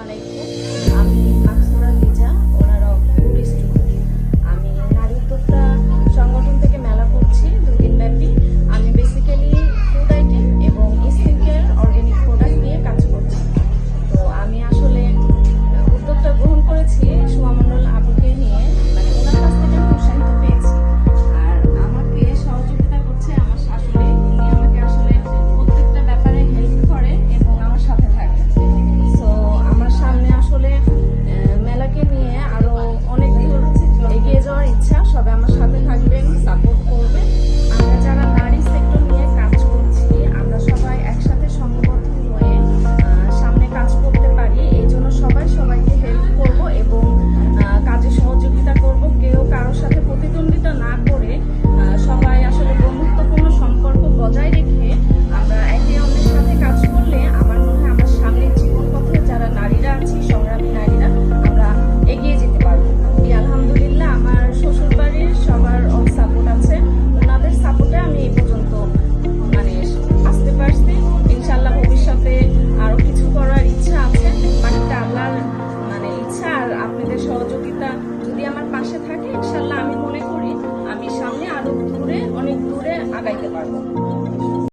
আলাইকুম। আমি Maksura Liza, owner of food student. আমি নারী উদ্যোক্তা সংগঠন থেকে মেলা করছি 2 দিন ব্যাপী। আমি বেসিক্যালি ফুড আইটেম এবং স্কিন কেয়ার অর্গানিক প্রোডাক্ট নিয়ে কাজ করছি। তো আমি আসলে উদ্যোগটা গ্রহণ করেছি সুমা মণ্ডল আপুকে নিয়ে, মানে ওনার কাছ থেকে আমি উৎসাহিত পেয়েছি। আর আমাকে সহযোগিতা করছে আমার শাশুড়ি। উনি আমাকে আসলে প্রত্যেকটা ব্যাপারে হেল্প করে এবং আমার সাথে থাকে। সো আমার সামনে আসলে মেলাকে নিয়ে আরো অনেক দূর এগিয়ে যাওয়ার ইচ্ছা। সবাই আমার সাথে থাকবেন, সাপোর্ট করবেন। আমরা যারা নারী সেক্টর নিয়ে কাজ করছি, আমরা সবাই একসাথে সংঘবদ্ধ হয়ে সামনে কাজ করতে পারি। এই জন্য সবাই সবাইকে হেল্প করব এবং কাজে সহযোগিতা করব। কেউ কারোর সাথে প্রতিদ্বন্দ্বিতা না করে সবাই আসলে বন্ধুত্বপূর্ণ সম্পর্ক বজায় রেখে আমরা একে অন্যের সাথে কাজ করলে আমার মনে হয় আমরা সামনের জীবন পথে যারা নারীরা আছি, সংগ্রামী নারীরা, আমরা এগিয়ে যেতে পারবো। আলহামদুলিল্লাহ, আমার শ্বশুর বাড়ির সবার অল সাপোর্ট আছে। ওনাদের সাপোর্টে আমি এই পর্যন্ত মানে আসতে পারছি। ইনশাল্লাহ ভবিষ্যতে আরো কিছু করার ইচ্ছা আছে। বাকিটা আল্লাহর মানে ইচ্ছা আর আপনাদের সহযোগিতা যদি আমার পাশে থাকে, ইনশাল্লাহ আমি মনে করি আমি সামনে আরো অনেক দূরে আগাইতে পারবো।